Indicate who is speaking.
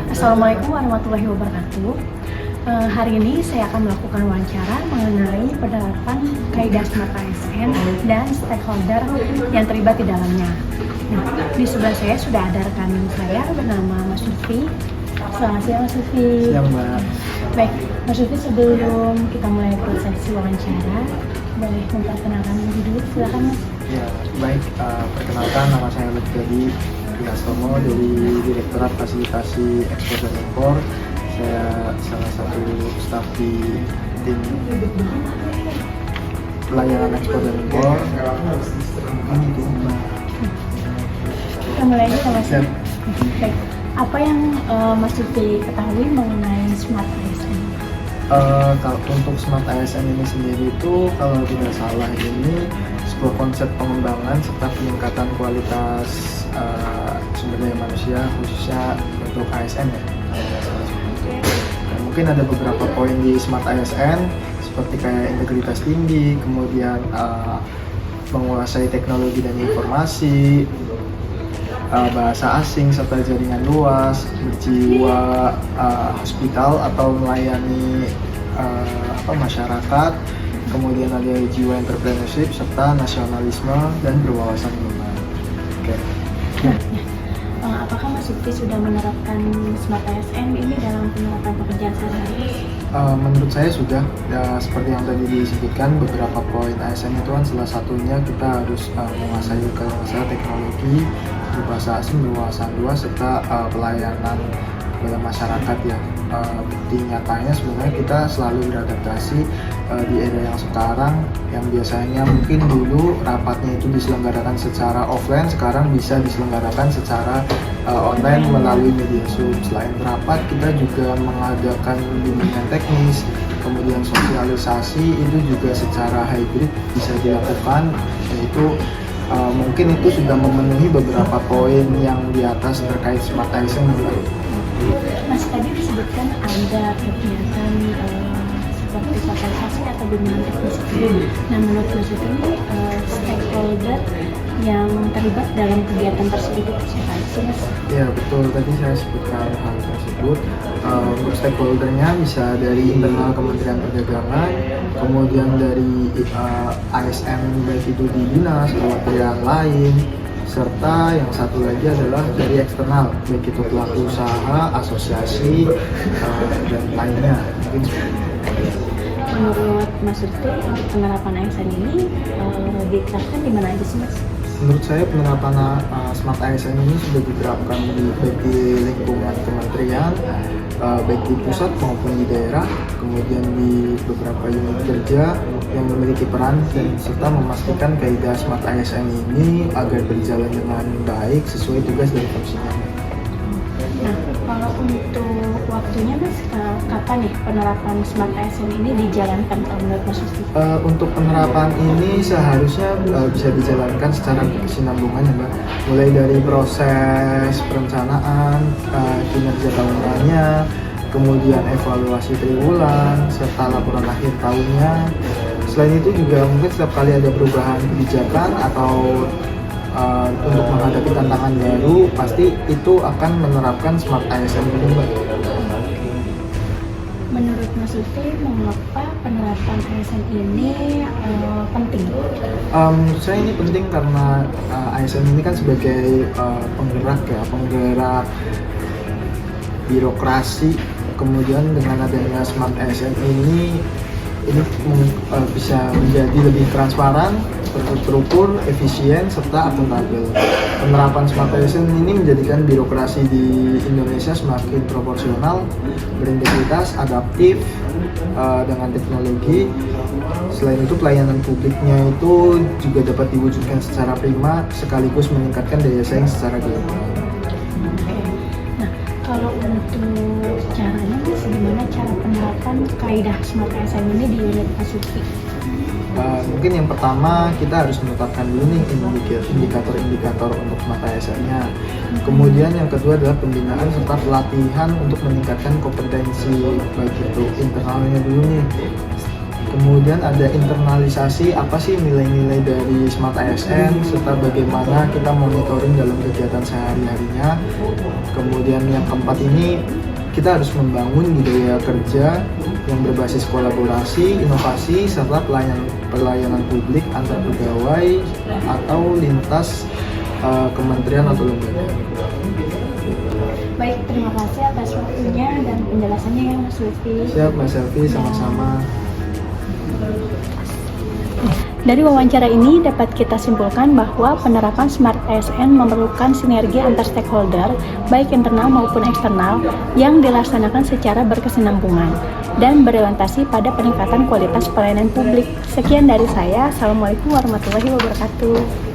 Speaker 1: Assalamualaikum warahmatullahi wabarakatuh. Hari ini saya akan melakukan wawancara mengenai penerapan kaidah Smart ASN dan stakeholder yang terlibat di dalamnya. Nah, di sebelah saya sudah ada rekan saya bernama Mas Lutfi. Selamat siang Mas Lutfi.
Speaker 2: Siang Mbak.
Speaker 1: Baik, Mas Lutfi, sebelum kita mulai prosesi wawancara, boleh memperkenalkan diri dulu, silakan Mas.
Speaker 2: Ya, baik. Perkenalkan, nama saya Lutfi Wihastomo dari Direktorat Fasilitasi Ekspor dan Impor. Saya salah satu staf di tim pelayanan ekspor dan impor. Ini itu Mbak.
Speaker 1: Kita mulai aja Mas. Baik, apa yang Mas Lutfi ketahui mengenai Smart ASN?
Speaker 2: Kalau untuk Smart ASN ini sendiri itu, kalau tidak salah ini sebuah konsep pengembangan serta peningkatan kualitas sumber daya manusia khususnya untuk ASN ya. Dan mungkin ada beberapa poin di Smart ASN seperti kayak integritas tinggi, kemudian menguasai teknologi dan informasi, bahasa asing serta jaringan luas, berjiwa hospital atau melayani masyarakat, kemudian ada jiwa entrepreneurship serta nasionalisme dan berwawasan global. Oke.
Speaker 1: Apakah Mas Lutfi sudah menerapkan Smart ASN ini dalam penerapan pekerjaan sehari-hari?
Speaker 2: Menurut saya sudah, ya, seperti yang tadi disebutkan beberapa poin ASN itu kan salah satunya kita harus menguasai teknologi, berbahasa asing, berwawasan luas serta pelayanan kepada masyarakat ya. Bukti nyatanya sebenarnya kita selalu beradaptasi di era yang sekarang, yang biasanya mungkin dulu rapatnya itu diselenggarakan secara offline, sekarang bisa diselenggarakan secara online melalui media Zoom. Selain rapat, kita juga mengadakan bimbingan teknis, kemudian sosialisasi itu juga secara hybrid bisa dilakukan, yaitu mungkin itu sudah memenuhi beberapa poin yang di atas terkait Smart ASN.
Speaker 1: Mas, tadi disebutkan ada kegiatan seperti sosialisasi atau bimbingan teknis. Nah, menurut Mas Lutfi ini stakeholder yang terlibat dalam kegiatan tersebut itu siapa sih Mas?
Speaker 2: Ya betul, tadi saya sebutkan hal tersebut. Untuk stakeholdernya bisa dari internal Kementerian Perdagangan, kemudian dari ASN baik itu di dinas, kementerian lain, serta yang satu lagi adalah dari eksternal, baik itu pelaku usaha, asosiasi, dan lainnya. Mungkin
Speaker 1: Menurut Mas Lutfi, untuk penerapan ASN ini diterapkan di mana aja sih Mas?
Speaker 2: menurut saya penerapan Smart ASN ini sudah diterapkan baik di lingkungan kementerian, baik di pusat maupun di daerah, kemudian di beberapa unit kerja yang memiliki peran dan serta memastikan kaidah Smart ASN ini agar berjalan dengan baik sesuai tugas dan fungsinya.
Speaker 1: Nah, kalau untuk waktunya Mas, kapan nih penerapan Smart ASN ini dijalankan kalau menurut Mas Lutfi?
Speaker 2: Untuk penerapan ini seharusnya bisa dijalankan secara berkesinambungan ya Mbak. Mulai dari proses perencanaan, kinerja tahunannya, kemudian evaluasi triwulan, serta laporan akhir tahunnya. Selain itu juga mungkin setiap kali ada perubahan kebijakan atau untuk menghadapi tantangan baru, pasti itu akan menerapkan Smart ASN ini Mbak.
Speaker 1: Menurut Mas Lutfi, mengapa penerapan ASN ini penting?
Speaker 2: Menurut saya ini penting karena ASN ini kan sebagai penggerak birokrasi. Kemudian dengan adanya Smart ASN ini bisa menjadi lebih transparan, terukur, efisien, serta akuntabel. Penerapan Smart ASN ini menjadikan birokrasi di Indonesia semakin proporsional, berintegritas, adaptif dengan teknologi. Selain itu, pelayanan publiknya itu juga dapat diwujudkan secara prima, sekaligus meningkatkan daya saing secara global.
Speaker 1: Nah, kalau untuk caranya, bagaimana cara penerapan kaidah Smart ASN ini di unit Mas Lutfi?
Speaker 2: Mungkin yang pertama kita harus menetapkan dulu nih indikator-indikator untuk Smart ASN-nya. Kemudian yang kedua adalah pembinaan serta pelatihan untuk meningkatkan kompetensi baik itu internalnya dulu nih. Kemudian ada internalisasi apa sih nilai-nilai dari Smart ASN serta bagaimana kita monitoring dalam kegiatan sehari-harinya. Kemudian yang keempat ini kita harus membangun budaya kerja yang berbasis kolaborasi, inovasi, serta pelayanan publik antar pegawai atau lintas kementerian atau lembaga.
Speaker 1: Baik, terima kasih atas waktunya dan penjelasannya ya Mas Lutfi.
Speaker 2: Siap Mbak Selvi, sama-sama.
Speaker 1: Dari wawancara ini dapat kita simpulkan bahwa penerapan Smart ASN memerlukan sinergi antar stakeholder, baik internal maupun eksternal, yang dilaksanakan secara berkesinambungan dan berorientasi pada peningkatan kualitas pelayanan publik. Sekian dari saya. Assalamualaikum warahmatullahi wabarakatuh.